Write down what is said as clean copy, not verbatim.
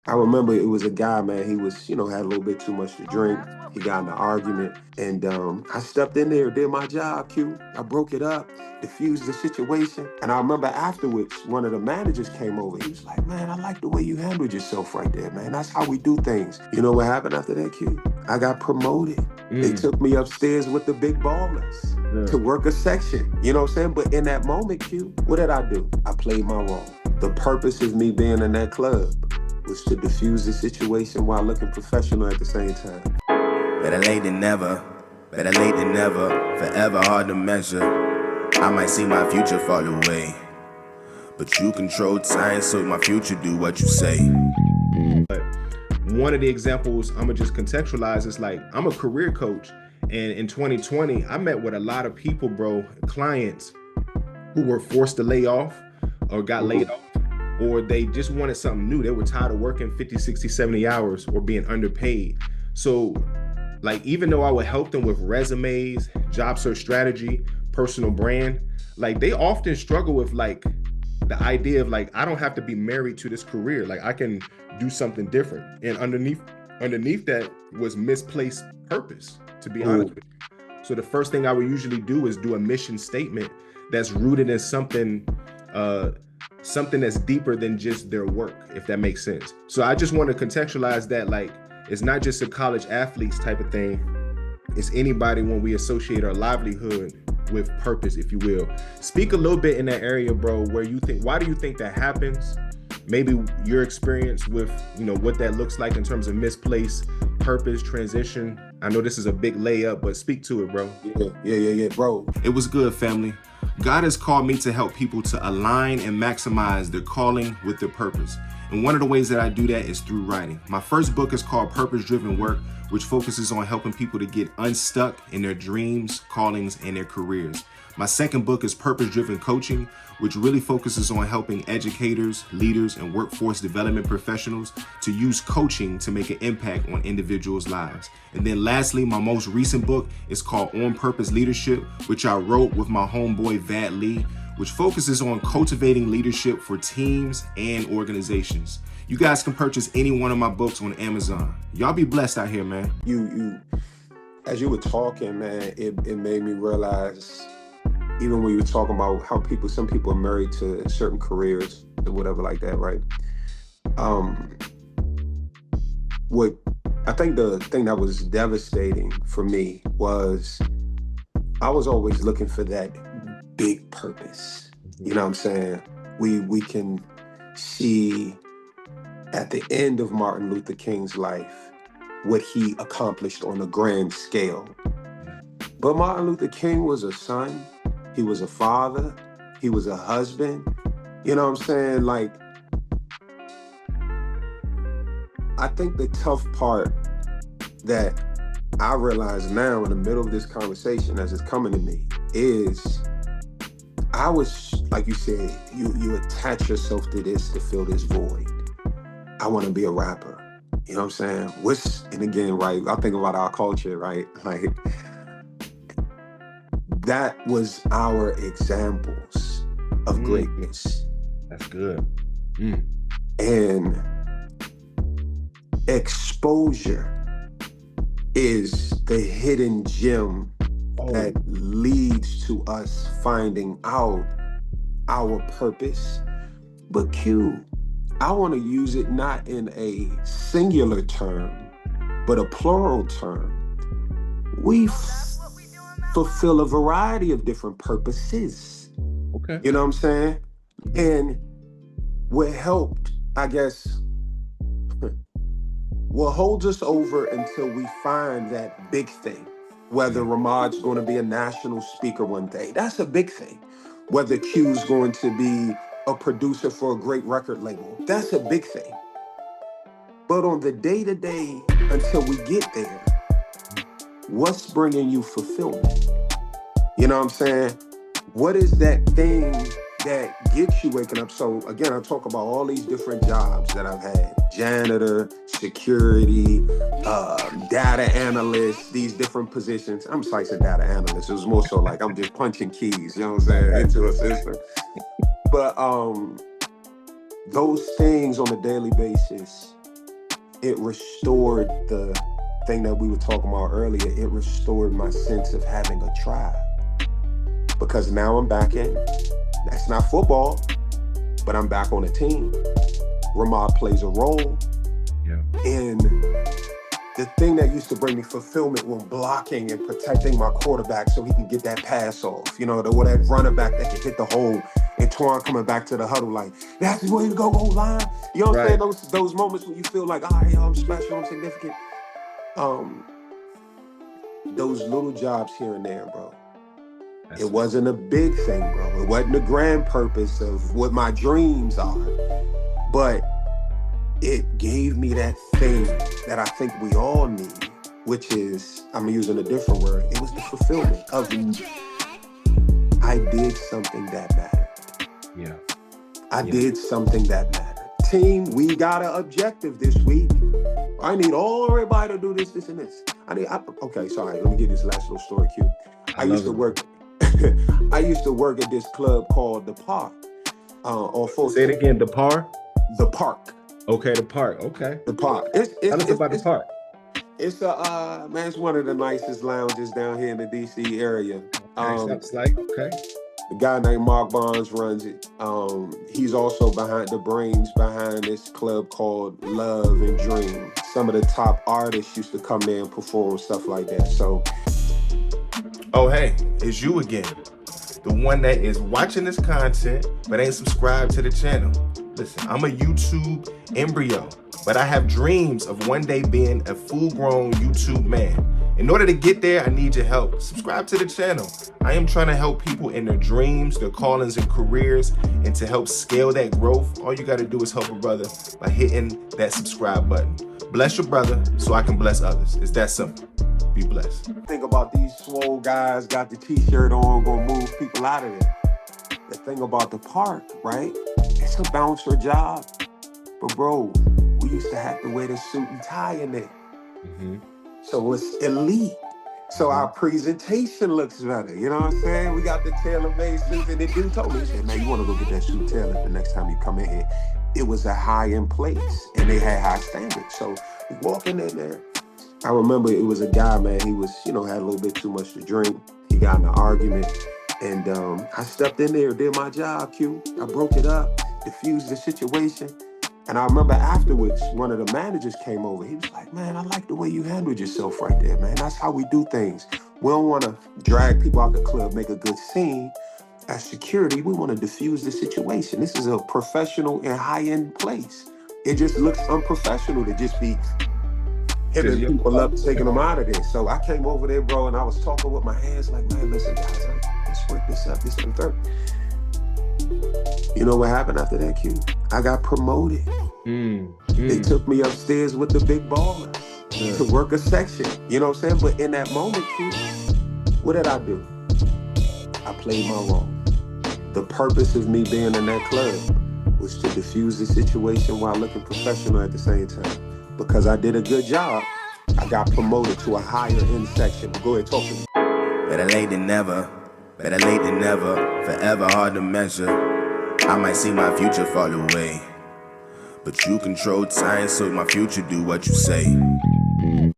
I remember it was a guy, man. He was, had a little bit too much to drink. He got in an argument, and I stepped in there, did my job. Q. I broke it up, diffused the situation, and I remember afterwards, one of the managers came over. He was like, "Man, I like the way you handled yourself right there, man. That's how we do things." You know what happened after that, Q? I got promoted. They Mm, took me upstairs with the big ballers yeah. to work a section. You know what I'm saying? But in that moment, Q, what did I do? I played my role. The purpose of me being in that club was to diffuse the situation while looking professional at the same time. Better late than never, better late than never, forever hard to measure. I might see my future fall away, but you control time, so my future do what you say. But one of the examples I'm gonna just contextualize is like I'm a career coach, and in 2020 I met with a lot of people, bro, clients who were forced to lay off or got laid off, or they just wanted something new. They were tired of working 50, 60, 70 hours or being underpaid. So like even though I would help them with resumes, job search strategy, personal brand, like they often struggle with like the idea of like I don't have to be married to this career. Like I can do something different. And underneath that was misplaced purpose, to be honest Mm. with you. So the first thing I would usually do is do a mission statement that's rooted in uh something that's deeper than just their work, if that makes sense. So I just want to contextualize that like it's not just a college athletes type of thing. It's anybody when we associate our livelihood with purpose, if you will. Speak a little bit in that area, bro, where you think, why do you think that happens? Maybe your experience with, what that looks like in terms of misplaced purpose, transition. I know this is a big layup, but speak to it, bro. Yeah, bro. It was good, family. God has called me to help people to align and maximize their calling with their purpose. And one of the ways that I do that is through writing. My first book is called Purpose Driven Work, which focuses on helping people to get unstuck in their dreams, callings, and their careers. My second book is Purpose Driven Coaching, which really focuses on helping educators, leaders, and workforce development professionals to use coaching to make an impact on individuals' lives. And then lastly, my most recent book is called On Purpose Leadership, which I wrote with my homeboy Vad Lee, which focuses on cultivating leadership for teams and organizations. You guys can purchase any one of my books on Amazon. Y'all be blessed out here, man. You, as you were talking, man, it made me realize, even when you were talking about how some people are married to certain careers or whatever like that, right? Um, what I think the thing that was devastating for me was I was always looking for that big purpose. You know what I'm saying? We can see at the end of Martin Luther King's life what he accomplished on a grand scale. But Martin Luther King was a son, he was a father, he was a husband. You know what I'm saying? Like, I think the tough part that I realize now in the middle of this conversation as it's coming to me is I was, like you said, you attach yourself to this to fill this void. I want to be a rapper. You know what I'm saying? And again, right, I think about our culture, right? Like, that was our examples of greatness. That's good. Mm. And exposure is the hidden gem that leads to us finding out our purpose. But Q, I want to use it not in a singular term, but a plural term. We fulfill a variety of different purposes. Okay. You know what I'm saying? And what helped, I guess, will hold us over until we find that big thing. Whether Rahmad's going to be a national speaker one day, that's a big thing. Whether Q's going to be a producer for a great record label, that's a big thing. But on the day-to-day, until we get there, what's bringing you fulfillment? You know what I'm saying? What is that thing that gets you waking up? So again, I talk about all these different jobs that I've had: janitor, security, data analyst, these different positions. I'm slicing data analyst. It was more so like I'm just punching keys, you know what I'm saying, into a system. But those things on a daily basis it restored the thing that we were talking about earlier. It restored my sense of having a tribe. Because now I'm back in. That's not football, but I'm back on a team. Rahmad plays a role. Yeah. And the thing that used to bring me fulfillment when blocking and protecting my quarterback so he can get that pass off, you know, that running back that can hit the hole, and Twan coming back to the huddle like, that's the way to go line. You know what I'm saying? Those moments when you feel like, all right, I'm special, I'm significant. Those little jobs here and there, bro. It wasn't a big thing, bro. It wasn't the grand purpose of what my dreams are. But it gave me that thing that I think we all need, which is, I'm using a different word, it was the fulfillment of I did something that mattered. Yeah. I did something that mattered. Team, we got an objective this week. I need everybody to do this, this, and this. Okay, sorry, let me give this last little story, Q. I used to work at this club called The Park. Say it again, The Park? The Park. Okay, The Park. Okay. The Park. Tell us about The Park. It's it's one of the nicest lounges down here in the DC area. Sounds like, okay. A guy named Mark Barnes runs it. He's also behind the brains behind this club called Love and Dream. Some of the top artists used to come there and perform stuff like that. So, oh hey, it's you again. The one that is watching this content but ain't subscribed to the channel. Listen, I'm a YouTube embryo, but I have dreams of one day being a full-grown YouTube man. In order to get there, I need your help. Subscribe to the channel. I am trying to help people in their dreams, their callings and careers, and to help scale that growth, all you gotta do is help a brother by hitting that subscribe button. Bless your brother so I can bless others. It's that simple. Be blessed. Think about these swole guys, got the t-shirt on, gonna move people out of there. The thing about The Park, right? It's a bouncer job. But bro, we used to have to wear the suit and tie in there. Mm-hmm. So it's elite. So our presentation looks better. You know what I'm saying? We got the tailor-made suits, and the dude told me, he said, man, you want to go get that suit tailored the next time you come in here. It was a high-end place, and they had high standards. So we walking in there. I remember it was a guy, man, he was, had a little bit too much to drink. He got in an argument, and I stepped in there, did my job, Q. I broke it up, diffused the situation. And I remember afterwards, one of the managers came over. He was like, man, I like the way you handled yourself right there, man. That's how we do things. We don't want to drag people out the club, make a good scene. As security, we want to diffuse the situation. This is a professional and high-end place. It just looks unprofessional to just be hitting people up, taking them out of there. So I came over there, bro, and I was talking with my hands like, man, listen, guys, let's work this up, this and third. You know what happened after that, Q? I got promoted. They took me upstairs with the big ballers to work a section. You know what I'm saying? But in that moment, Q, what did I do? I played my role. The purpose of me being in that club was to diffuse the situation while looking professional at the same time. Because I did a good job, I got promoted to a higher end section. Go ahead, talk to me. Better late than never, better late than never, forever hard to measure. I might see my future fall away, but you control time, so my future do what you say.